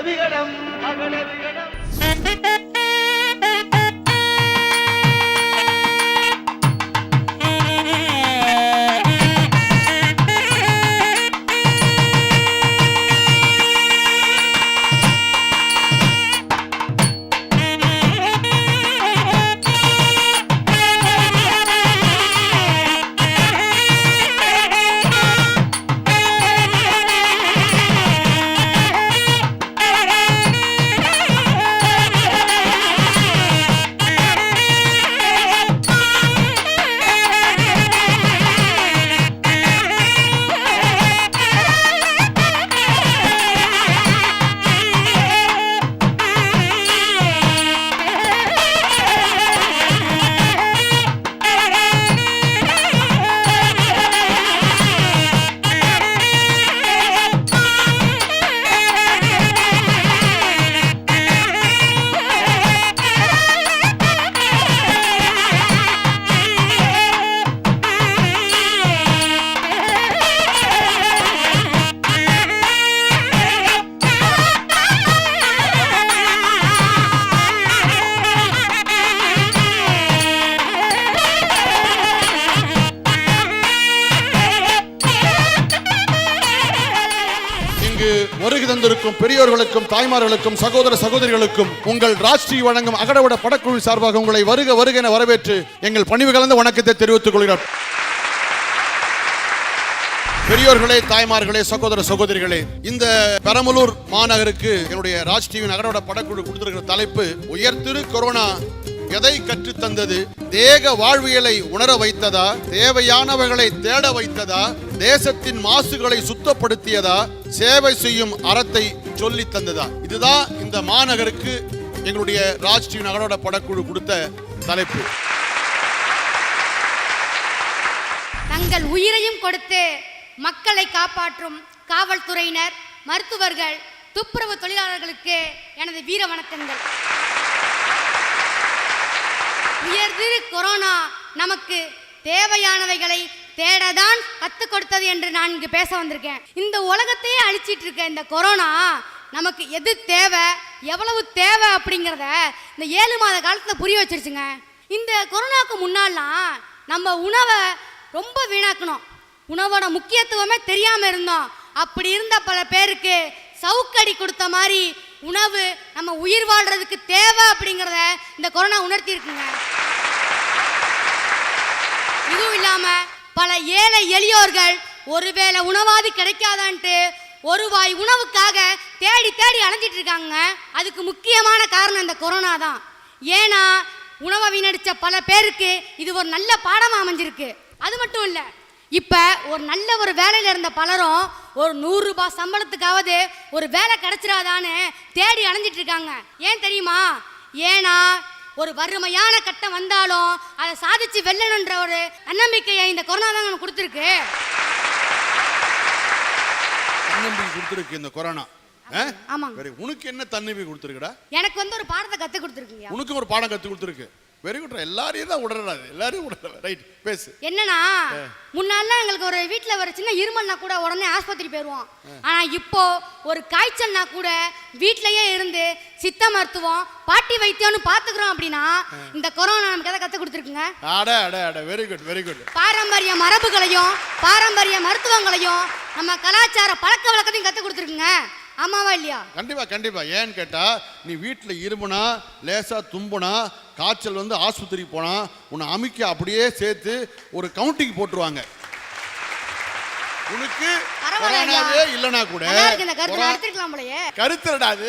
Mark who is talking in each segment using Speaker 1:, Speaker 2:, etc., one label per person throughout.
Speaker 1: விகடம் அகல விகடம்.
Speaker 2: வருகை தந்திருக்கும் பெரியோர்களுக்கும் தாய்மார்களுக்கும் சகோதர சகோதரிகளுக்கும் உங்கள் ராஷ்டிரி வழங்கும் அகடவிட படக்குழு சார்பாக உங்களை வருக வருக என வரவேற்று எங்கள் பணிவு கலந்த வணக்கத்தை தெரிவித்துக் கொள்கிறோம். பெரியோர்களே, தாய்மார்களே, சகோதர சகோதரிகளே, இந்த பெரம்பலூர் மாநகருக்கு என்னுடைய ராஷ்டிரியின் அகடவிட படக்குழு கொடுத்திருக்கிற தலைப்பு உயர்திரு கொரோனா எதை கற்றுத் தந்தது? தேக வாழ்வியலை உணர வைத்ததா? தேவையானவர்களை தேட வைத்ததா? தேசத்தின் மாசுகளை சுத்தப்படுத்தியதா? சேவை செய்யும் அறத்தை சொல்லி தந்ததா? இதுதான் இந்த மாநகருக்கு எங்களுடைய ராஷ்டிரிய நகரோட படக்குழு கொடுத்த தலைப்பு.
Speaker 3: தங்கள் உயிரையும் கொடுத்து மக்களை காப்பாற்றும் காவல்துறையினர், மருத்துவர்கள், துப்புரவு தொழிலாளர்களுக்கு எனது வீர வணக்கங்கள். உயர்திரு கொரோனா நமக்கு தேவையானவைகளை தேடதான் கற்றுக் கொடுத்தது என்று நான் இங்கு பேச வந்திருக்கேன். இந்த உலகத்தையே அழிச்சிட்டு இருக்க இந்த கொரோனா நமக்கு எது தேவை, எவ்வளவு தேவை அப்படிங்கிறத இந்த 7 மாத காலத்தில் புரிய வச்சிருச்சுங்க. இந்த கொரோனாவுக்கு முன்னாலாம் நம்ம உணவை ரொம்ப வீணாக்கணும், உணவோட முக்கியத்துவமே தெரியாமல் இருந்தோம். அப்படி இருந்த பல பேருக்கு சவுக்கடி கொடுத்த மாதிரி உணவு நம்ம உயிர் வாழ்றதுக்கு தேவை அப்படிங்கிறத இந்த கொரோனா உணர்த்தி இருக்குங்க. இதுவும் இல்லாம பல ஏழை எளியோர்கள் ஒருவேளை உணவாது கிடைக்காதான்ட்டு ஒரு வாய் உணவுக்காக தேடி தேடி அலைஞ்சிட்டு இருக்காங்க. அதுக்கு முக்கியமான காரணம் இந்த கொரோனா தான். ஏன்னா உணவை வீணடிச்ச பல பேருக்கு இது ஒரு நல்ல பாடமா அமைஞ்சிருக்கு. அது மட்டும் இல்லை, இப்போ ஒரு நல்ல ஒரு வேலையில் இருந்த பலரும் ஒரு 100 ரூபாய் சம்பளத்துக்காவது ஒரு வேலை கிடைச்சிடாதான்னு தேடி அலைஞ்சிட்டு இருக்காங்க. ஏன் தெரியுமா? ஏன்னா ஒரு வறுமையான கட்டம் வந்தாலும் அதை சாதிச்சு வெல்லணுன்ற ஒரு தன்னம்பிக்கையை இந்த கொரோனா தான் நமக்கு கொடுத்துருக்கு.
Speaker 2: தன்னம்பிக்கை கொடுத்துருக்கு இந்த கொரோனா.
Speaker 3: ஆமாங்க.
Speaker 2: உனக்கு என்ன தன்னம்பிக்கை கொடுத்துருக்குடா?
Speaker 3: எனக்கு வந்து ஒரு பாடத்தை கற்றுக் கொடுத்துருக்குங்க.
Speaker 2: உனக்கு ஒரு பாடம் கற்றுக் கொடுத்துருக்கு. Very good. எல்லாரையும் தான் உடறாது, எல்லாரையும் உடறாது. ரைட், பேசு.
Speaker 3: என்னன்னா முன்னாடிலாம் எங்களுக்கு ஒரு வீட்டில் ஒரு சின்ன இருமல்னா கூட உடனே ஆஸ்பத்திரி போயிடுவோம். ஆனால் இப்போ ஒரு காய்ச்சல்னா கூட வீட்டிலேயே இருந்து சித்த மருத்துவம், பாட்டி வைத்தியம்னு பார்த்துக்கிறோம். அப்படின்னா இந்த கொரோனா நமக்கு எதை கற்றுக் கொடுத்துருக்குங்க?
Speaker 2: Very good, very good.
Speaker 3: பாரம்பரிய மரபுகளையும் பாரம்பரிய மருத்துவங்களையும் நம்ம கலாச்சார பழக்க வழக்கத்தையும் கற்றுக் கொடுத்துருக்குங்க. ஆமாவா இல்லையா?
Speaker 2: கண்டிப்பா கண்டிப்பா. ஏன்னு கேட்டா, நீ வீட்டில் இருமுனா, லேசா தும்புனா, காய்ச்சல் வந்து ஆஸ்பத்திரிக்கு போனா உன்னை அமுக்கி அப்படியே சேர்த்து ஒரு கவுண்டிங் போட்டுருவாங்க. உனக்கு கொரோனாவே இல்லைனா கூட கருத்துடாது,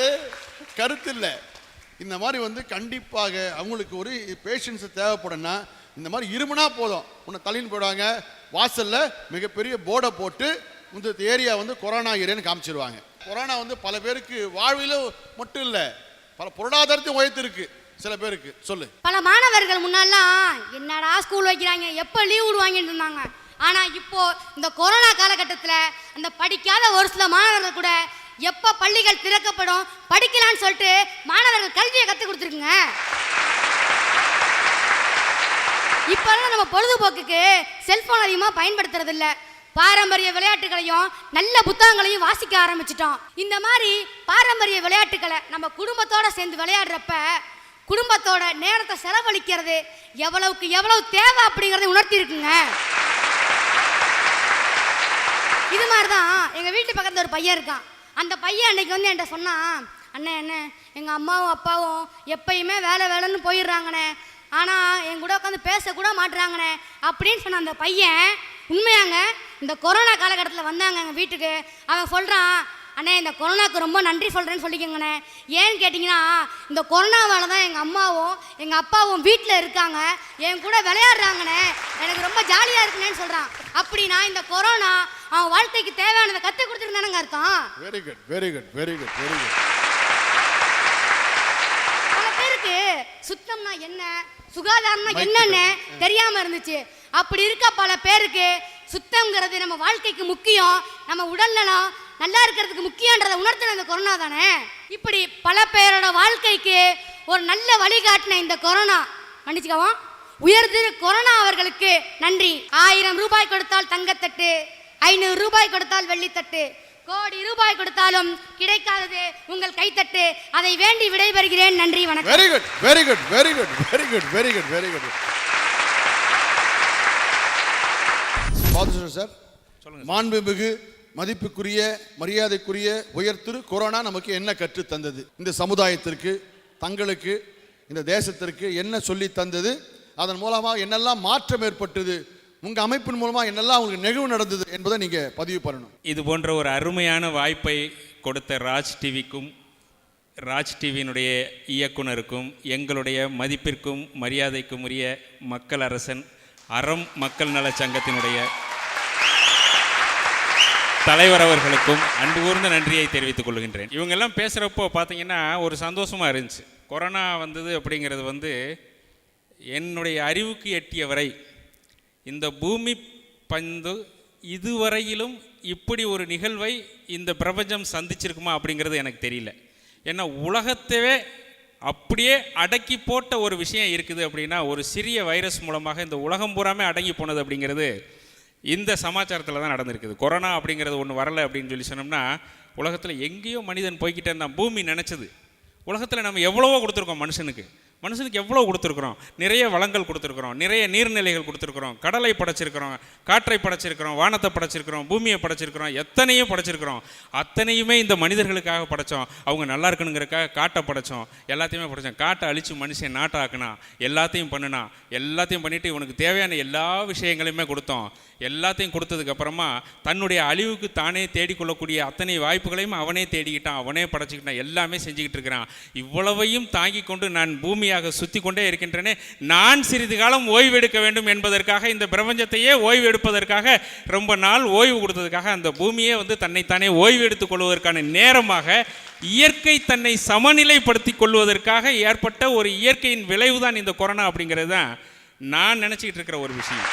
Speaker 2: கருத்து இல்லை. இந்த மாதிரி வந்து கண்டிப்பாக அவங்களுக்கு ஒரு பேஷன்ஸ் தேவைப்படும்னா இந்த மாதிரி இருமுனா போதும், உன்னை தள்ளின்னு போயிடுவாங்க. வாசல்ல மிகப்பெரிய போர்டை போட்டு இந்த ஏரியா வந்து கொரோனா ஏரியான்னு காமிச்சிருவாங்க. கொரோனா வந்து பல பேருக்கு வாழ்விலும் மட்டும் இல்லை, பல பொருளாதாரத்தையும் உயர்த்திருக்கு சில பேருக்கு. சொல்லு.
Speaker 3: பல மாணவர்கள் முன்னாலாம் என்னடா ஸ்கூல் வைக்கிறாங்க, எப்போ லீவ் விடுவாங்கன்னு இருந்தாங்க. ஆனால் இப்போ இந்த கொரோனா காலகட்டத்தில் அந்த படிக்காத ஒரு சில மாணவர்கள் கூட எப்போ பள்ளிகள் திறக்கப்படும் படிக்கலான்னு சொல்லிட்டு மாணவர்கள் கல்வியை கற்றுக் கொடுத்துருக்குங்க. இப்போல்லாம் நம்ம பொழுதுபோக்குக்கு செல்போன் அதிகமாக பயன்படுத்துறது இல்லை. பாரம்பரிய விளையாட்டுகளையும் நல்ல புத்தகங்களையும் வாசிக்க ஆரம்பிச்சிட்டோம். இந்த மாதிரி பாரம்பரிய விளையாட்டுகளை நம்ம குடும்பத்தோட சேர்ந்து விளையாடுறப்ப குடும்பத்தோட நேரத்தை செலவழிக்கிறது எவ்வளவுக்கு எவ்வளவு தேவை அப்படிங்கறத உணர்த்தி இருக்குங்க. இது மாதிரிதான் எங்க வீட்டு பக்கத்துல ஒரு பையன் இருக்கான். அந்த பையன் அன்னைக்கு வந்து என்கிட்ட சொன்னான், அண்ணே என்ன எங்க அம்மாவும் அப்பாவும் எப்பயுமே வேலை வேலைன்னு போயிடுறாங்கண்ணே, ஆனா என் கூட உட்காந்து பேசக்கூட மாட்டுறாங்கண்ணே அப்படின்னு சொன்ன அந்த பையன் உண்மையாங்க இந்த கொரோனா காலகட்டத்தில் வந்தாங்க எங்கள் வீட்டுக்கு. அவன் சொல்கிறான், அண்ணே இந்த கொரோனாவுக்கு ரொம்ப நன்றி சொல்கிறேன்னு சொல்லிக்கோங்கண்ணே. ஏன்னு கேட்டிங்கன்னா இந்த கொரோனாவால் தான் எங்கள் அம்மாவும் எங்கள் அப்பாவும் வீட்டில் இருக்காங்க, என் கூட விளையாடுறாங்கண்ணே, எனக்கு ரொம்ப ஜாலியாக இருக்குண்ணேன்னு சொல்கிறான். அப்படின்னா இந்த கொரோனா அவன் வாழ்க்கைக்கு தேவையானதை கற்றுக் கொடுத்துருந்தானுங்க அர்த்தம்.
Speaker 2: Very good very good very good very good.
Speaker 3: பல பேருக்கு சுத்தம்னா என்ன, சுகாதாரம்னா என்னன்னு தெரியாம இருந்துச்சு. அப்படி இருக்க பல பேருக்கு சுத்தம்ங்கிறது நம்ம வாழ்க்கைக்கு முக்கியம், நம்ம உடல்நலம் நல்லா இருக்கிறதுக்கு முக்கியன்றதை உணர்த்தின இந்த கொரோனா தானே. இப்படி பல பேரோட வாழ்க்கைக்கு ஒரு நல்ல வழிகாட்டின இந்த கொரோனா மன்னிச்சுக்கோம் உயர்திரு கொரோனா அவர்களுக்கு நன்றி. 1000 ரூபாய் கொடுத்தால் தங்கத்தட்டு, 500 ரூபாய் கொடுத்தால் வெள்ளித்தட்டு, கோடி ரூபாய் கொடுத்தாலும் கிடைக்காதது உங்கள் கைத்தட்டு. அதை வேண்டி விடைபெறுகிறேன். நன்றி, வணக்கம்.
Speaker 2: Very good very good very good very good very good very good. Sir சொல்லுங்க. மாண்புமிகு மதிப்புக்குரிய மரியாதைக்குரிய உயர்திரு கொரோனா நமக்கு என்ன கற்று தந்தது, இந்த சமுதாயத்திற்கு தங்களுக்கு இந்த தேசத்திற்கு என்ன சொல்லி தந்தது, அதன் மூலமாக என்னெல்லாம் மாற்றம் ஏற்பட்டது, உங்க அமைப்பின் மூலமா என்னெல்லாம் உங்களுக்கு நெகிழ்வு நடந்தது என்பதை நீங்க பதிவு பண்ணணும்.
Speaker 4: இது போன்ற ஒரு அருமையான வாய்ப்பை கொடுத்த ராஜ் டிவிக்கும் ராஜ் டிவியினுடைய இயக்குனருக்கும் எங்களுடைய மதிப்பிற்கும் மரியாதைக்கும் உரிய மக்கள் அரசன் அறம் மக்கள் நல சங்கத்தினுடைய தலைவர் அவர்களுக்கும் அன்பு கூர்ந்த நன்றியை தெரிவித்துக் கொள்கின்றேன். இவங்கெல்லாம் பேசுகிறப்போ பார்த்தீங்கன்னா ஒரு சந்தோஷமாக இருந்துச்சு. கொரோனா வந்தது அப்படிங்கிறது வந்து என்னுடைய அறிவுக்கு எட்டிய வரை இந்த பூமி பந்து இதுவரையிலும் இப்படி ஒரு நிகழ்வை இந்த பிரபஞ்சம் சந்திச்சிருக்குமா அப்படிங்கிறது எனக்கு தெரியல. ஏன்னா உலகத்தவே அப்படியே அடக்கி போட்ட ஒரு விஷயம் இருக்குது அப்படின்னா ஒரு சிறிய வைரஸ் மூலமாக இந்த உலகம் பூராமே அடங்கி போனது அப்படிங்கிறது இந்த சமாச்சாரத்தில் தான் நடந்திருக்குது. கொரோனா அப்படிங்கிறது ஒன்று வரலை அப்படின்னு சொல்லி சொன்னோம்னா உலகத்தில் எங்கேயோ மனிதன் போய்கிட்டே இருந்தான். பூமி நினச்சது உலகத்தில் நம்ம எவ்வளவோ கொடுத்துருக்கோம், மனுஷனுக்கு எவ்வளோ கொடுத்துருக்குறோம், நிறைய வளங்கள் கொடுத்துருக்குறோம், நிறைய நீர்நிலைகள் கொடுத்துருக்குறோம், கடலை படைச்சிருக்கிறோம், காற்றை படைச்சிருக்கிறோம், வானத்தை படைச்சிருக்கிறோம், பூமியை படைச்சிருக்கிறோம், எத்தனையும் படைச்சிருக்கிறோம். அத்தனையுமே இந்த மனிதர்களுக்காக படைத்தோம். அவங்க நல்லா இருக்கணுங்கிறக்காக காட்டை படைத்தோம், எல்லாத்தையுமே படைத்தோம். காட்டை அழித்து மனுஷன் நாட்டை ஆக்குனா, எல்லாத்தையும் பண்ணினா, எல்லாத்தையும் பண்ணிவிட்டு இவனுக்கு தேவையான எல்லா விஷயங்களையுமே கொடுத்தோம். எல்லாத்தையும் கொடுத்ததுக்கப்புறமா தன்னுடைய அழிவுக்கு தானே தேடிக்கொள்ளக்கூடிய அத்தனை வாய்ப்புகளையும் அவனே தேடிக்கிட்டான், அவனே படைச்சிக்கிட்டான், எல்லாமே செஞ்சுக்கிட்டு இருக்கிறான். இவ்வளவையும் தாங்கி கொண்டு நான் பூமியாக சுற்றி கொண்டே இருக்கின்றனே, நான் சிறிது காலம் ஓய்வு எடுக்க வேண்டும் என்பதற்காக, இந்த பிரபஞ்சத்தையே ஓய்வு எடுப்பதற்காக, ரொம்ப நாள் ஓய்வு கொடுத்ததுக்காக அந்த பூமியே வந்து தன்னைத்தானே ஓய்வு எடுத்துக் கொள்வதற்கான நேரமாக இயற்கை தன்னை சமநிலைப்படுத்தி கொள்வதற்காக ஏற்பட்ட ஒரு இயற்கையின் விளைவு தான் இந்த கொரோனா அப்படிங்கிறது தான் நான் நினச்சிக்கிட்டு இருக்கிற ஒரு விஷயம்.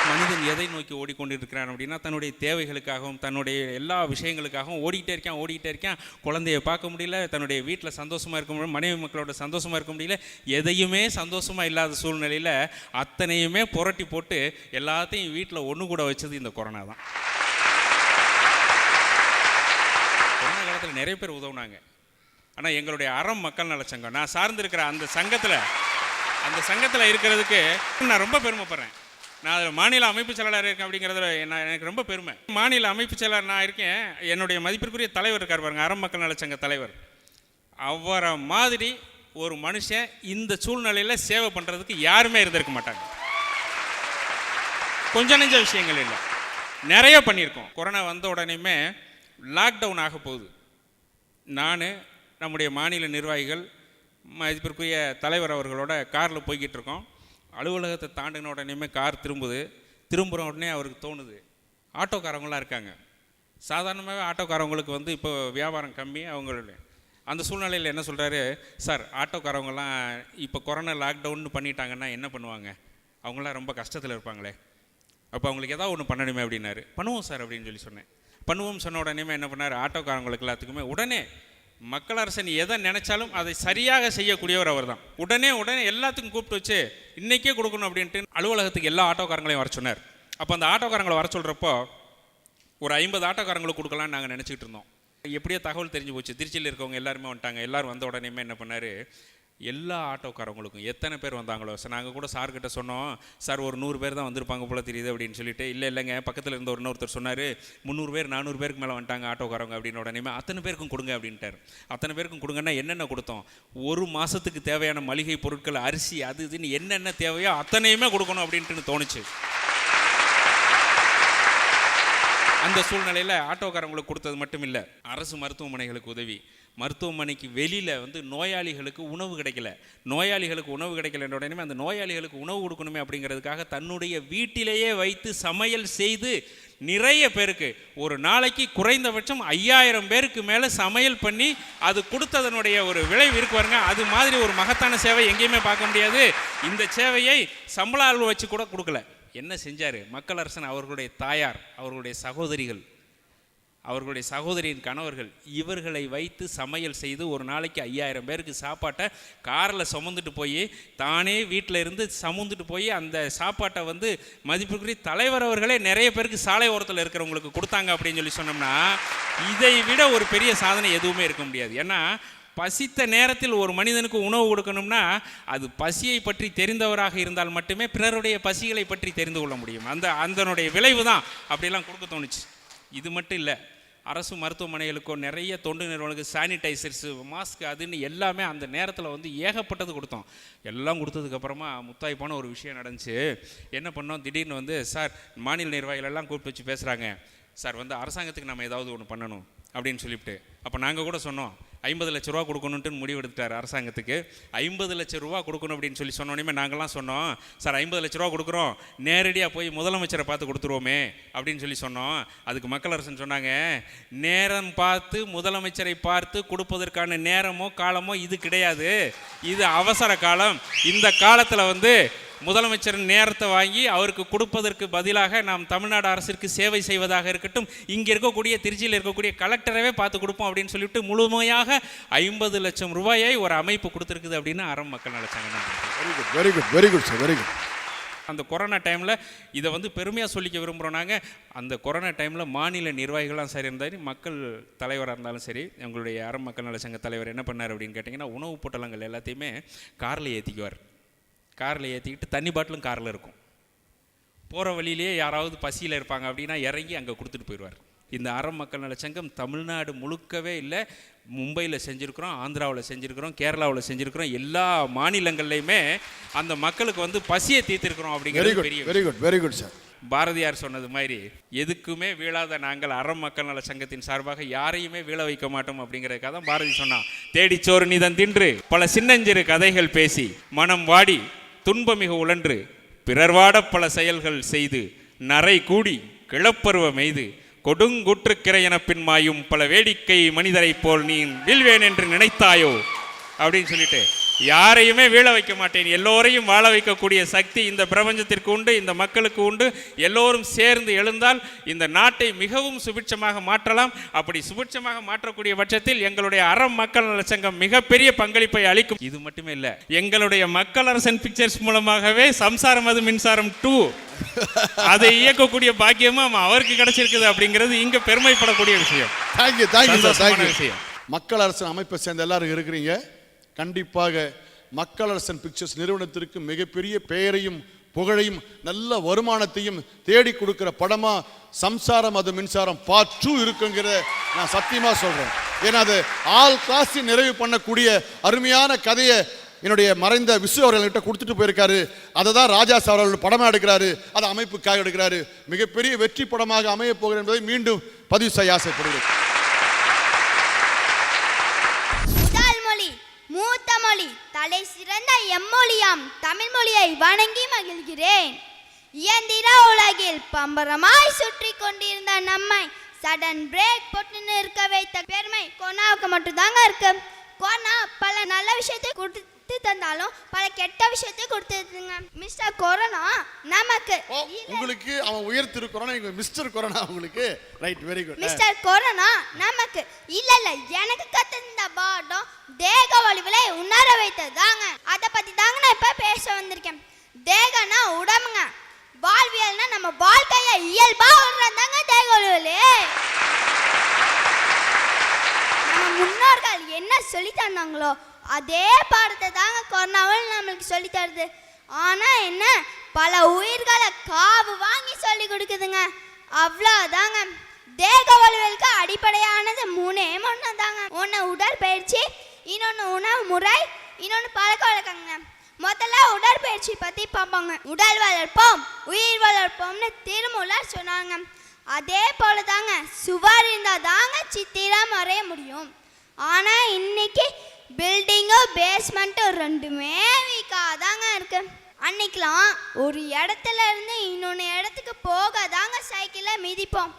Speaker 4: மனிதன் எதை நோக்கி ஓடிக்கொண்டிருக்கிறான் அப்படின்னா தன்னுடைய தேவைகளுக்காகவும் தன்னுடைய எல்லா விஷயங்களுக்காகவும் ஓடிக்கிட்டே இருக்கான். குழந்தைய பார்க்க முடியல, தன்னுடைய வீட்டில் சந்தோஷமாக இருக்க முடியல, மனைவி மக்களோட சந்தோஷமாக இருக்க முடியல, எதையுமே சந்தோஷமாக இல்லாத சூழ்நிலையில் அத்தனையுமே புரட்டி போட்டு எல்லாத்தையும் வீட்டில் ஒன்று கூட வச்சது இந்த கொரோனா தான். கொரோனா காலத்தில் நிறைய பேர் உதவுனாங்க. ஆனால் எங்களுடைய அறம் மக்கள் நல சங்கம், நான் சார்ந்திருக்கிற அந்த சங்கத்தில் இருக்கிறதுக்கு நான் ரொம்ப பெருமைப்படுறேன். நான் அதில் மாநில அமைப்பு செயலாளர் இருக்கேன் அப்படிங்கிறதுல எனக்கு ரொம்ப பெருமை. மாநில அமைப்பு செயலாளர் நான் இருக்கேன். என்னுடைய மதிப்பிற்குரிய தலைவர் இருக்கார் பாருங்க, அறம் மக்கள் நல சங்க தலைவர். அவரை மாதிரி ஒரு மனுஷன் இந்த சூழ்நிலையில் சேவை பண்ணுறதுக்கு யாருமே இருந்திருக்க மாட்டாங்க. கொஞ்சம் நெஞ்ச விஷயங்கள் இல்லை, நிறைய பண்ணியிருக்கோம். கொரோனா வந்த உடனேயுமே லாக்டவுன் ஆக போகுது. நான் நம்முடைய மாநில நிர்வாகிகள் மதிப்பிற்குரிய தலைவர் அவர்களோட காரில் போய்கிட்டு இருக்கோம். அலுவலகத்தை தாண்டின உடனேயுமே கார் திரும்புகிற உடனே அவருக்கு தோணுது, ஆட்டோக்காரவங்களாம் இருக்காங்க. சாதாரணமாகவே ஆட்டோக்காரவங்களுக்கு வந்து இப்போ வியாபாரம் கம்மி. அவங்களுடைய அந்த சூழ்நிலையில் என்ன சொல்கிறாரு, சார் ஆட்டோக்காரவங்களாம் இப்போ கொரோனா லாக்டவுன் பண்ணிட்டாங்கன்னா என்ன பண்ணுவாங்க, அவங்களாம் ரொம்ப கஷ்டத்தில் இருப்பாங்களே, அப்போ அவங்களுக்கு ஏதாவது ஒன்று பண்ணணுமே அப்படின்னாரு. பண்ணுவோம் சார் அப்படின்னு சொன்னேன். பண்ணுவோம் சொன்ன உடனேயுமே என்ன பண்ணார், ஆட்டோக்காரங்களுக்கு எல்லாத்துக்குமே உடனே மக்கள் அரசன் எதை நினைச்சாலும் அதை சரியாக செய்யக்கூடியவர் அவர் தான். உடனே எல்லாத்துக்கும் கூப்பிட்டு வச்சு இன்றைக்கே கொடுக்கணும் அப்படின்ட்டு அலுவலகத்துக்கு எல்லா ஆட்டோக்காரங்களையும் வர சொன்னார். அப்போ அந்த ஆட்டோக்காரங்களை வர சொல்கிறப்போ ஒரு 50 ஆட்டோக்காரங்களுக்கு கொடுக்கலான்னு நாங்கள் நினச்சிக்கிட்டு இருந்தோம். எப்படியோ தகவல் தெரிஞ்சு போச்சு. திருச்சியில் இருக்கவங்க எல்லாருமே வந்துட்டாங்க. எல்லோரும் வந்த உடனேமே என்ன பண்ணார், எல்லா ஆட்டோக்காரங்களுக்கும் எத்தனை பேர் வந்தாங்களோ சார், நாங்கள் கூட சார்கிட்ட சொன்னோம், சார் ஒரு 100 பேர் தான் வந்திருப்பாங்க போல தெரியுது அப்படின்னு சொல்லிட்டு. இல்லைங்க, பக்கத்தில் இருந்த இன்னொருத்தர் சொன்னார் 300 பேர் 400 பேருக்கு மேலே வந்துட்டாங்க ஆட்டோக்காரங்க அப்படின்னு. உடனே அத்தனை பேருக்கும் கொடுங்க அப்படின்ட்டார். அத்தனை பேருக்கும் கொடுங்கன்னா என்னென்ன கொடுத்தோம், ஒரு மாதத்துக்கு தேவையான மளிகை பொருட்கள், அரிசி, அது இதுன்னு என்னென்ன தேவையோ அத்தனையுமே கொடுக்கணும் அப்படின்ட்டு தோணுச்சு. அந்த சூழ்நிலையில் ஆட்டோக்காரங்களுக்கு கொடுத்தது மட்டும் இல்லை, அரசு மருத்துவமனைகளுக்கு உதவி, மருத்துவமனைக்கு வெளியில் நோயாளிகளுக்கு உணவு கிடைக்கல. நோயாளிகளுக்கு உணவு கிடைக்கலன்ற உடனே அந்த நோயாளிகளுக்கு உணவு கொடுக்கணுமே அப்படிங்கிறதுக்காக தன்னுடைய வீட்டிலேயே வைத்து சமையல் செய்து நிறைய பேருக்கு ஒரு நாளைக்கு குறைந்தபட்சம் 5000 பேருக்கு மேலே சமையல் பண்ணி அது கொடுத்ததனுடைய ஒரு விளைவு இருக்கு பாருங்க. அது மாதிரி ஒரு மகத்தான சேவை எங்கேயுமே பார்க்க முடியாது. இந்த சேவையை சம்பள ஆள் வச்சு கூட கொடுக்கல. என்ன செஞ்சார், மக்கள் அரசன் அவர்களுடைய தாயார், அவர்களுடைய சகோதரிகள், அவர்களுடைய சகோதரியின் கணவர்கள், இவர்களை வைத்து சமையல் செய்து ஒரு நாளைக்கு 5000 பேருக்கு சாப்பாட்டை காரில் சுமந்துட்டு போய் தானே வீட்டில் இருந்து சுமந்துட்டு போய் அந்த சாப்பாட்டை மதிப்புக்குரிய தலைவர் அவர்களே நிறைய பேருக்கு சாலை ஓரத்தில் இருக்கிறவங்களுக்கு கொடுத்தாங்க அப்படின்னு சொல்லி சொன்னோம்னா இதை விட ஒரு பெரிய சாதனை எதுவுமே இருக்க முடியாது. ஏன்னா பசித்த நேரத்தில் ஒரு மனிதனுக்கு உணவு கொடுக்கணும்னா அது பசியை பற்றி தெரிந்தவராக இருந்தால் மட்டுமே பிறருடைய பசிகளை பற்றி தெரிந்து கொள்ள முடியும். அதனுடைய விளைவு தான் அப்படிலாம் கொடுக்க தோணுச்சு. இது மட்டும் இல்லை, அரசு மருத்துவமனைகளுக்கோ நிறைய தொண்டு நிறுவனங்களுக்கு சானிடைசர்ஸு, மாஸ்க், அதுன்னு எல்லாமே அந்த நேரத்தில் ஏகப்பட்டது கொடுத்தோம். எல்லாம் கொடுத்ததுக்கப்புறமா முத்தாய்ப்பான ஒரு விஷயம் நடந்துச்சு. என்ன பண்ணோம், திடீர்னு சார் மாநில நிர்வாகிகளெல்லாம் கூப்பிட்டு வச்சு பேசுகிறாங்க, சார் அரசாங்கத்துக்கு நம்ம ஏதாவது ஒன்று பண்ணணும் அப்படின்னு சொல்லிவிட்டு. அப்போ நாங்கள் கூட சொன்னோம் 50 லட்ச ரூபா கொடுக்கணுன்ட்டு முடிவெடுத்தார் அரசாங்கத்துக்கு. 50 லட்ச ரூபா கொடுக்கணும் அப்படின்னு சொல்லி சொன்னோன்னே நாங்கள்லாம் சொன்னோம், சார் 50 லட்ச ரூபா கொடுக்குறோம், நேரடியாக போய் முதலமைச்சரை பார்த்து கொடுத்துருவோமே அப்படின்னு சொல்லி சொன்னோம். அதுக்கு மக்கள் அரசுன்னு சொன்னாங்க, நேரம் பார்த்து முதலமைச்சரை பார்த்து கொடுப்பதற்கான நேரமோ காலமோ இது கிடையாது, இது அவசர காலம். இந்த காலத்தில் முதலமைச்சர் நேரத்தை வாங்கி அவருக்கு கொடுப்பதற்கு பதிலாக நாம் தமிழ்நாடு அரசிற்கு சேவை செய்வதாக இருக்கட்டும், இங்கே இருக்கக்கூடிய திருச்சியில் இருக்கக்கூடிய கலெக்டரவே பார்த்து கொடுப்போம் அப்படின்னு சொல்லிட்டு முழுமையாக 50 லட்சம் ரூபாயை ஒரு அமைப்பு கொடுத்துருக்குது அப்படின்னு அறம் மக்கள் நலச்சங்கம்.
Speaker 2: Very good very good sir, very good.
Speaker 4: அந்த கொரோனா டைமில் இதை பெருமையாக சொல்லிக்க விரும்புகிறோம். நாங்கள் அந்த கொரோனா டைமில் மாநில நிர்வாகிகளாம் சரி இருந்தாலும் மக்கள் தலைவராக இருந்தாலும் சரி, எங்களுடைய அறம் மக்கள் நலச்சங்க தலைவர் என்ன பண்ணார் அப்படின்னு கேட்டிங்கன்னா, உணவுப் பொட்டலங்கள் எல்லாத்தையுமே காரில் ஏற்றிக்குவார். காரில் ஏற்றிக்கிட்டு தண்ணி பாட்டிலும் காரில் இருக்கும். போகிற வழியிலேயே யாராவது பசியில் இருப்பாங்க அப்படின்னா இறங்கி அங்கே கொடுத்துட்டு போயிடுவார். இந்த அறம் மக்கள் நலச்சங்கம் தமிழ்நாடு முழுக்கவே இல்லை, மும்பையில் செஞ்சுருக்கிறோம், ஆந்திராவில் செஞ்சுருக்கிறோம், கேரளாவில் செஞ்சுருக்கிறோம், எல்லா மாநிலங்கள்லையுமே அந்த மக்களுக்கு பசியை தீர்த்திருக்கிறோம் அப்படிங்கிறது பெரிய.
Speaker 2: Very good very good sir.
Speaker 4: Bharathiyar சொன்னது மாதிரி எதுக்குமே வீழாத நாங்கள் அறம் மக்கள் நல சங்கத்தின் சார்பாக யாரையுமே வீழ வைக்க மாட்டோம் அப்படிங்கிறதுக்காக தான் பாரதி சொன்னான், தேடிச்சோறு நீதன் தின்று பல சின்னஞ்சிறு கதைகள் பேசி மனம் வாடி துன்பமிக உழன்று பிறர் வாட பல செயல்கள் செய்து நரை கூடி கிளப்பருவம் எய்து கொடுங்குற்றுக்கிறை என பின்மாயும் பல வேடிக்கை மனிதரை போல் நீ வீழ்வேன் என்று நினைத்தாயோ அப்படின்னு சொல்லிட்டு யாரையுமே வீழ வைக்க மாட்டேன், எல்லோரையும் வாழ வைக்கக்கூடிய சக்தி இந்த பிரபஞ்சத்திற்கு உண்டு, இந்த மக்களுக்கு உண்டு. எல்லோரும் சேர்ந்து எழுந்தால் இந்த நாட்டை மிகவும் சுபிட்சமாக மாற்றலாம். அப்படி சுபிட்சமாக மாற்றக்கூடிய பட்சத்தில் எங்களுடைய அறம் மக்கள் நலச்சங்கம் மிகப்பெரிய பங்களிப்பை அளிக்கும். இது மட்டுமே இல்லை, எங்களுடைய மக்கள் அரசன் பிக்சர்ஸ் மூலமாகவே சம்சாரம் அது மின்சாரம் 2 அதை இயக்கக்கூடிய பாக்கியமும் அவருக்கு கிடைச்சிருக்குது அப்படிங்கிறது இங்க பெருமைப்படக்கூடிய விஷயம்.
Speaker 2: விஷயம். மக்கள் அரசன் அமைப்பை சேர்ந்த எல்லாரும் இருக்கிறீங்க. கண்டிப்பாக மக்கள் அரசன் பிக்சர்ஸ் நிறுவனத்திற்கு மிகப்பெரிய பெயரையும் புகழையும் நல்ல வருமானத்தையும் தேடி கொடுக்கிற படமா சம்சாரம் அது மின்சாரம் பார்ட் 2 இருக்குங்கிற நான் சத்தியமா சொல்றேன். ஏன்னா அது ஆல் கிளாஸ் நிறைவு பண்ணக்கூடிய அருமையான கதையை என்னுடைய மறைந்த விசு அவர்கள்கிட்ட கொடுத்துட்டு போயிருக்காரு. அதை தான் ராஜா சார் அவர்கள் படமாக எடுக்கிறாரு, அதை அமைப்புக்காக எடுக்கிறாரு. மிகப்பெரிய வெற்றி படமாக அமைய போகிறேன் என்பதை மீண்டும் பதிவு செய்ய ஆசைப்படுகிறேன்.
Speaker 5: மூத்த மொழி தலை சிறந்த எம்மொழியாம் தமிழ் மொழியை வணங்கி மகிழ்கிறேன். இயந்திர உலகில் பம்பரமாய் சுற்றி கொண்டிருந்த நம்மை சடன் பிரேக் போட்டு நிற்க வைத்த பெருமை கொரோனாவுக்கு மட்டும்தாங்க இருக்கு. கொரோனா பல நல்ல விஷயத்தை கொடுத்து தந்தாலும் பல கெட்ட விஷயத்தை கொடுத்துருங்க. மிஸ்டர் கொரோனா நமக்கு
Speaker 2: உங்களுக்கு அவன் உயர்த்திரு கொரோனா, மிஸ்டர் கொரோனா உங்களுக்கு right, very good.
Speaker 5: Mister corona நமக்கு இல்ல எனக்கு கத்திருந்த பாடம் தேக வலிவுகளை உணர வைத்தது தாங்க. அதை பத்தி தாங்க நான் இப்ப பேச வந்திருக்கேன். தேகம்னா உடம்புங்க, வாழ்வியல்னா நம்ம வாழ்க்கைய இயல்பா வர்றதாங்க தேக வலுவலே. நம்ம முன்னோர்கள் என்ன சொல்லி தந்தாங்களோ அதே பாடத்தை தாங்க கொரோனாவில் நம்மளுக்கு சொல்லி தருது. ஆனா என்ன, பல உயிர்களை காவு வாங்கி சொல்லி கொடுக்குதுங்க. அவ்வளோதாங்க. தேக வலுவலுக்கு அடிப்படையானது மூணு தாங்க. ஒன்று உடற்பயிற்சி, இன்னொன்று உணவு முறை, இன்னொன்று பழக்க வழக்கங்க. முதல்ல உடற்பயிற்சி பற்றி பார்ப்பாங்க. உடல் வளர்ப்போம் உயிர் வளர்ப்போம்னு திருமூலர் சொன்னாங்க. அதே போல தாங்க சுவர் இருந்தால் தாங்க சித்திரம் வரைய முடியும். ஆனால் இன்னைக்கு பில்டிங்கும் பேஸ்மெண்ட்டும் ரெண்டுமே வீக்காக தாங்க இருக்கு. அன்னைக்கெலாம் ஒரு இடத்துல இருந்து இன்னொன்று இடத்துக்கு போக தாங்க சைக்கிளை மிதிப்போம்.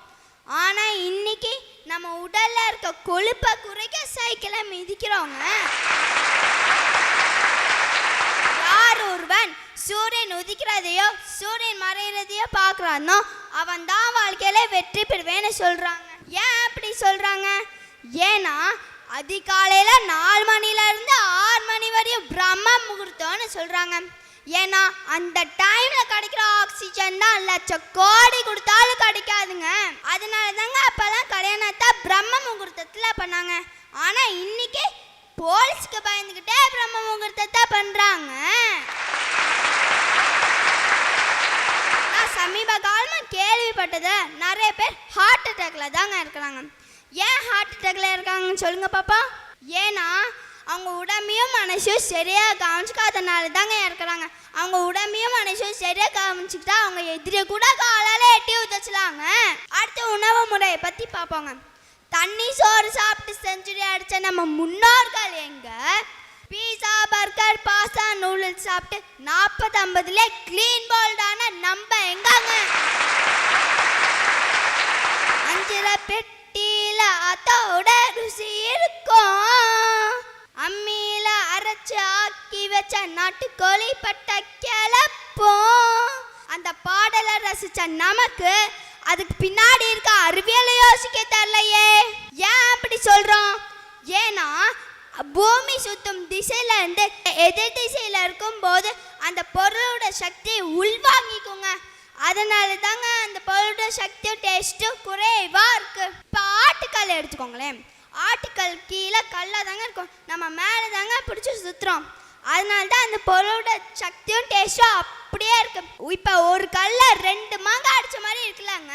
Speaker 5: ஆனால் இன்னைக்கு நம்ம உடல்ல இருக்க கொழுப்பை குறைக்க சைக்கிளை மிதிக்கிறோங்க. யார் ஒருவன் சூரியன் உதிக்கிறதையோ சூரியன் மறைகிறதையோ பார்க்குறானோ அவன் தான் வாழ்க்கையில வெற்றி பெறுவேன்னு சொல்றாங்க. ஏன் அப்படி சொல்றாங்க? ஏன்னா அதிகாலையில 4 மணிலேருந்து 6 மணி வரையும் பிரம்ம முகூர்த்தம்னு சொல்றாங்க. ஏன்னா அந்த டைம்ல கிடைக்கிற ஆக்சிஜன் தான் லட்சம் கோடி கொடுத்தாலும் கிடைக்காதுங்க. அதனால தாங்க அப்பெல்லாம் கல்யாணத்தை பிரம்ம முகூர்த்தத்துல பண்ணாங்க. ஆனா இன்னைக்கு போலீஸ்க்கு பயந்துகிட்டே பிரம்ம முகூர்த்தத்தை பண்றாங்க. நான் சமீப காலமா கேள்விப்பட்டது, நிறைய பேர் ஹார்ட் அட்டாக்ல தாங்க இருக்கிறாங்க. ஏன் ஹார்ட் அட்டாக்ல இருக்காங்கன்னு சொல்லுங்க பாப்பா. ஏன்னா அவங்க உடம்பையும் மனசையும் சரியாக கவனிச்சுக்காதனால தாங்க இருக்கிறாங்க. அவங்க உடம்பையும் மனசையும் சரியாக கவனிச்சுக்கிட்டா அவங்க எதிரியை கூட காலால் எட்டி உதச்சலாங்க. அடுத்த உணவு முறையை பற்றி பார்ப்போங்க. தண்ணி சோறு சாப்பிட்டு செஞ்சுரி அடித்த நம்ம முன்னோர்கள் எங்க பீஸா பர்கர் பாஸ்தா நூடுல்ஸ் சாப்பிட்டு 40-50லே கிளீன் போல்டான நம்ம எங்காங்க? 5 பெட்டியில அதோட ருசி இருக்கும். அம்மியில அரைச்சு ஆக்கி வச்ச நாட்டுக்கோழி பட்ட கிளப்போம். அந்த பாடலை ரசிச்ச நமக்கு அதுக்கு பின்னாடி இருக்க அறிவியலை யோசிக்க தெரியலையே. ஏன் அப்படி சொல்றோம்? ஏன்னா பூமி சுத்தும் திசையில இருந்து எதிர் திசையில இருக்கும் போது அந்த பொருளோட சக்தியை உள்வாங்கிக்குங்க. அதனால தாங்க அந்த பொருளோட சக்தியும் டேஸ்ட்டும் குறைவா இருக்கு. இப்போ ஆட்டுக்கல் எடுத்துக்கோங்களேன். ஆட்டுக்கல் கீழே கல்லாக தாங்க இருக்கும், நம்ம மேலே தாங்க பிடிச்சி சுற்றுறோம். அதனால தான் அந்த பொருளோட சக்தியும் டேஸ்ட்டும் அப்படியே இருக்கு. இப்போ ஒரு கல்ல 2 மாங்காய் அடிச்ச மாதிரி இருக்குல்லங்க.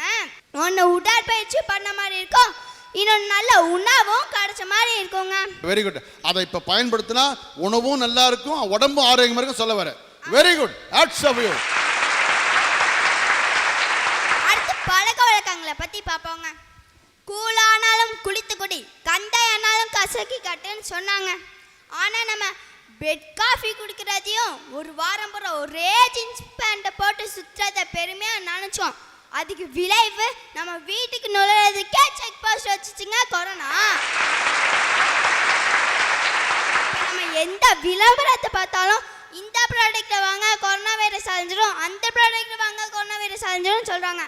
Speaker 5: ஒன்று உடற்பயிற்சி பண்ண மாதிரி இருக்கும், இன்னொன்று நல்ல உணவும் கிடைச்ச மாதிரி இருக்குங்க.
Speaker 2: Very good. அதை இப்போ பயன்படுத்தினா உணவும் நல்லா இருக்கும், உடம்பும் ஆரோக்கியமாக இருக்கும் சொல்ல வர. Very good.
Speaker 5: அடுத்து பழக்க வழக்கங்களை பற்றி பார்ப்போங்க. கூழானாலும் குளித்து குடி, கந்தை ஆனாலும் கசக்கி கட்டுன்னு சொன்னாங்க. ஆனால் நம்ம பெட் காஃபி குடிக்கிறதையும் ஒரு வாரம் பூரா ஒரே ஜீன்ஸ் பேண்ட்டை போட்டு சுற்றுறத பெருமையாக நினச்சோம். அதுக்கு விளைவு நம்ம வீட்டுக்கு நுழைறதுக்கே செக் போஸ்ட் வச்சுச்சுங்க கொரோனா. நம்ம எந்த விளம்பரத்தை பார்த்தாலும் இந்த ப்ராடக்ட்டை வாங்க கொரோனா வைரஸ் அழிஞ்சிடும், அந்த ப்ராடக்ட்டை வாங்க கொரோனா வைரஸ் அழிஞ்சிடும் சொல்கிறாங்க.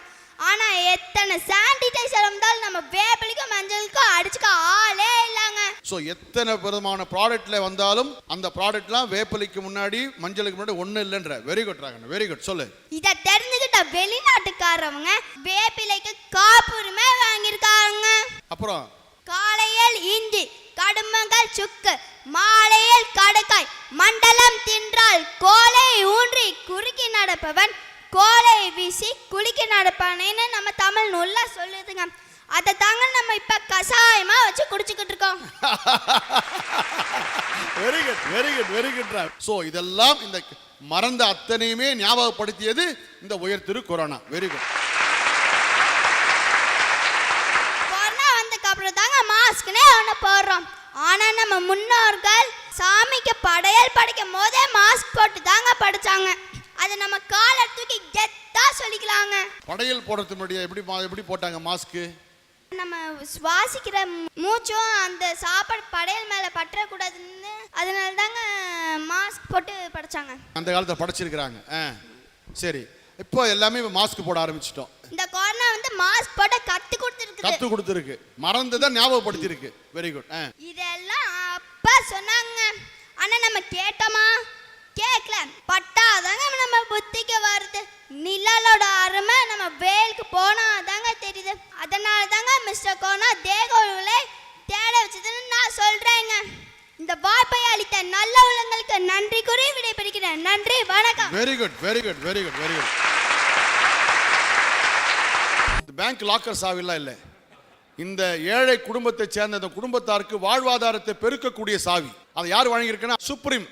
Speaker 5: ஆனால் எத்தனை சானிடைசர் இருந்தாலும் நம்ம வேப்பிலைக்கும் மஞ்சளுக்கும் அடிச்சுக்க ஆளே இல்லைங்க.
Speaker 2: ஸோ எத்தனை விதமான ப்ராடக்ட்ல வந்தாலும் அந்த ப்ராடக்ட்லாம் வேப்பிலைக்கு முன்னாடி மஞ்சளுக்கு முன்னாடி ஒன்றும் இல்லைன்ற. Very good Raganna, very good. சொல்லு.
Speaker 5: இதை தெரிஞ்சுக்கிட்ட வெளிநாட்டுக்காரவங்க வேப்பிலைக்கு காப்புரிமை வாங்கியிருக்காங்க.
Speaker 2: அப்புறம்
Speaker 5: காலையில் இஞ்சி, கடுமங்கள் சுக்கு, மாலையில் கடுக்காய், மண்டலம் தின்றால் கோலை ஊன்றி குறுக்கி நடப்பவன் கோலை வீசி குளிக்க நடப்பானேன்னு நம்ம தமிழ் நூல்ல சொல்லுதுங்க. அதை தாங்க நம்ம இப்ப கசாயமா வச்சு குடிச்சுக்கிட்டு இருக்கோம்.
Speaker 2: Very good, very good, very good. So இதெல்லாம் இந்த மறந்த அத்தனையுமே ஞாபகப்படுத்தியது இந்த உயர் திரு கொரோனா. Very good.
Speaker 5: கொரோனா வந்ததுக்கு அப்புறம் தாங்க மாஸ்க்னே ஒன்று போடுறோம். ஆனா நம்ம முன்னோர்கள் சாமிக்கு படையல் படைக்கும் போதே மாஸ்க் போட்டு தாங்க படிச்சாங்க. அதை நம்ம காலை தூக்கி கெத்தா சொல்லிக்கலாங்க.
Speaker 2: படையல் போடுறது முன்னாடி எப்படி போட்டாங்க மாஸ்க்கு?
Speaker 5: நம்ம சுவாசிக்கிற மூச்சும் அந்த சாப்பாடு படையல் மேல பற்றக்கூடாதுன்னு அதனால தாங்க மாஸ்க் போட்டு படைச்சாங்க.
Speaker 2: அந்த காலத்தில் படைச்சிருக்கிறாங்க. சரி, இப்போ எல்லாமே மாஸ்க் போட ஆரம்பிச்சிட்டோம்.
Speaker 5: இந்த கொரோனா வந்து மாஸ்க் போட கத்து
Speaker 2: கொடுத்துருக்கு, மறந்துதான் ஞாபகப்படுத்தி இருக்கு. Very good.
Speaker 5: இதெல்லாம் அப்பா சொன்னாங்க. ஆனா நம்ம கேட்டோமா? கேட்கல. பட்டாதாங்க நம்ம புத்திக்கு வருது. நிழலோட அருமை நம்ம வேலுக்கு போனாதாங்க தெரியுது. அதனால தாங்க மிஸ்டர் கொரோனா தேகங்களை தேட வச்சதுன்னு நான் சொல்றேங்க. இந்த வாய்ப்பை அளித்த நல்ல உள்ளங்களுக்கு நன்றி கூறி விடைபெறுகிறேன். நன்றி, வணக்கம்.
Speaker 2: Very good, very good, very good, very good. Bank locker சாவிலாம் இல்லை. இந்த ஏழை குடும்பத்தை சேர்ந்த இந்த குடும்பத்தாருக்கு வாழ்வாதாரத்தை பெருக்கக்கூடிய சாவி அதை யார் வழங்கியிருக்குன்னா சுப்ரீம்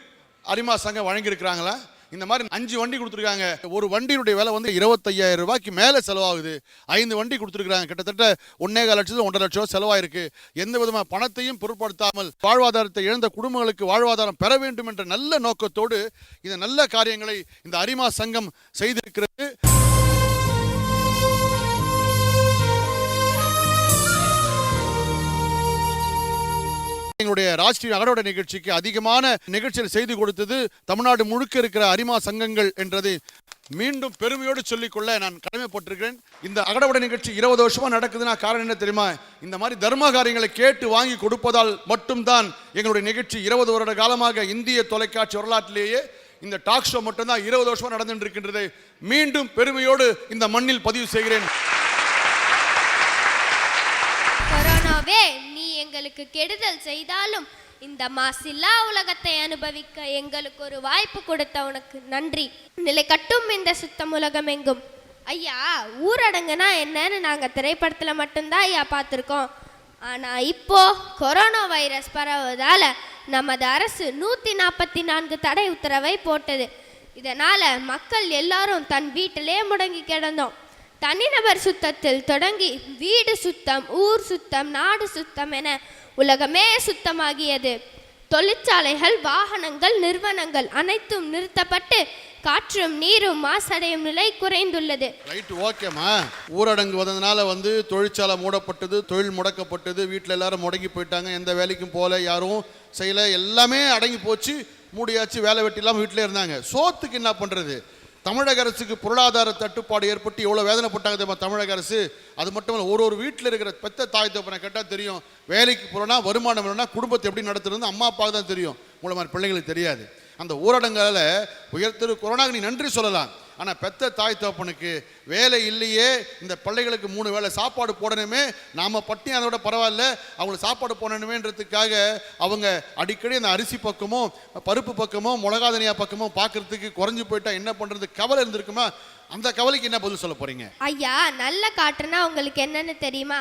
Speaker 2: அரிமா சங்கம் வழங்கியிருக்கிறாங்களா. இந்த மாதிரி 5 வண்டி கொடுத்துருக்காங்க. ஒரு வண்டியுடைய விலை வந்து 25,000 ரூபாய்க்கு மேலே செலவாகுது. 5 வண்டி கொடுத்துருக்காங்க. கிட்டத்தட்ட 1.25 லட்சம் 1.5 லட்சம் செலவாயிருக்கு. எந்த விதமான பணத்தையும் பொருட்படுத்தாமல் வாழ்வாதாரத்தை இழந்த குடும்பங்களுக்கு வாழ்வாதாரம் பெற வேண்டும் என்ற நல்ல நோக்கத்தோடு இந்த நல்ல காரியங்களை இந்த அரிமா சங்கம் செய்திருக்கிறது. எங்களுடைய ராஜ்டிவி அகடோட நிகழ்ச்சிக்கு அதிகமான நிகழ்ச்சிகள் செய்து கொடுத்தது தமிழ்நாடு முழுக்க இருக்கிற அரிமா சங்கங்கள் என்றதை மீண்டும் பெருமையோடு சொல்லிக்கொள்ள நான் கடமைப்பட்டிருக்கிறேன். இந்த அகடோட நிகழ்ச்சி 20 வருஷமா நடக்குதுன்னா காரணம் என்ன தெரியுமா? இந்த மாதிரி தர்ம காரியங்களை கேட்டு வாங்கி கொடுப்பதால் மட்டும்தான் எங்களுடைய நிகழ்ச்சி 20 வருட காலமாக இந்திய தொலைக்காட்சி வரலாற்றிலேயே இந்த டாக் ஷோ மட்டும்தான் 20 வருஷமா நடந்துட்டு இருக்கின்றது. மீண்டும் பெருமையோடு இந்த மண்ணில் பதிவு செய்கிறேன்.
Speaker 6: கொரோனாவே நீ எங்களுக்கு கெடுதல் செய்தாலும் இந்த மாசில்லா உலகத்தை அனுபவிக்க எங்களுக்கு ஒரு வாய்ப்பு கொடுத்த உனக்கு நன்றி. நிலை கட்டும் இந்த சுத்தம் உலகம் எங்கும். ஐயா, ஊரடங்குனா என்னன்னு நாங்கள் திரைப்படத்தில் மட்டும்தான் ஐயா பார்த்துருக்கோம். ஆனால் இப்போ கொரோனா வைரஸ் பரவுவதால் நமது அரசு 144 தடை உத்தரவை போட்டது. இதனால் மக்கள் எல்லாரும் தன் வீட்டிலே முடங்கி கிடந்தோம். தனிநபர் சுத்தத்தில் தொடங்கி வீடு சுத்தம், ஊர் சுத்தம், நாடு சுத்தம் என உலகமே சுத்தமாகியது. தொழிற்சாலைகள், வாகனங்கள், நிறுவனங்கள் அனைத்தும் நிறுத்தப்பட்டு காற்றும் நீரும் மாசடையும் நிலை குறைந்துள்ளது.
Speaker 2: ரைட், ஓகேம்மா. ஊரடங்கு வந்ததுனால வந்து தொழிற்சாலை மூடப்பட்டது, தொழில் முடக்கப்பட்டது, வீட்டில் எல்லாரும் முடங்கி போயிட்டாங்க, எந்த வேலைக்கும் போல, யாரும் செய்யலை, எல்லாமே அடங்கி போச்சு, மூடியாச்சு, வேலை வெட்டி இல்லாமல் வீட்டிலே இருந்தாங்க. சோத்துக்கு என்ன பண்ணுறது? தமிழக அரசுக்கு பொருளாதார தட்டுப்பாடு ஏற்பட்டு எவ்வளோ வேதனைப்பட்டாங்க தெரியுமா தமிழக அரசு? அது மட்டும் இல்லை, ஒரு வீட்டில் இருக்கிற பெத்த தாய் தகப்பனை கேட்டால் தெரியும். வேலைக்கு போகிறோன்னா வருமானம் வேணும்னா குடும்பத்தை எப்படி நடத்துறது அம்மா அப்பாவுக்கு தான் தெரியும். உங்களை மாதிரி பிள்ளைங்களுக்கு தெரியாது. அந்த ஊரடங்கால உயர்த்திரு கொரோனாவுக்கு நீ நன்றி சொல்லலாம். ஆனால் பெத்த தாய் தகப்பனுக்கு வேலை இல்லையே, இந்த பிள்ளைகளுக்கு 3 வேளை சாப்பாடு போடணுமே, நாம் பட்டினி அதோட பரவாயில்ல, அவங்களுக்கு சாப்பாடு போடணுமேன்றதுக்காக அவங்க அடிக்கடி அந்த அரிசி பக்கமோ பருப்பு பக்கமோ மிளகா தனியா பக்கமோ பார்க்கறதுக்கு குறைஞ்சி போயிட்டா என்ன பண்ணுறது கவலை இருந்திருக்குமா? அந்த கவலைக்கு என்ன பதில் சொல்ல போறீங்க?
Speaker 6: ஐயா, நல்ல காற்றுனா உங்களுக்கு என்னன்னு தெரியுமா?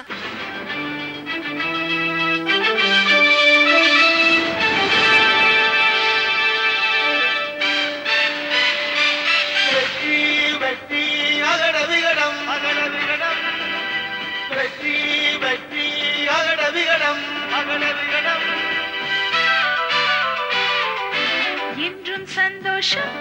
Speaker 1: என்றும் சந்தோஷம்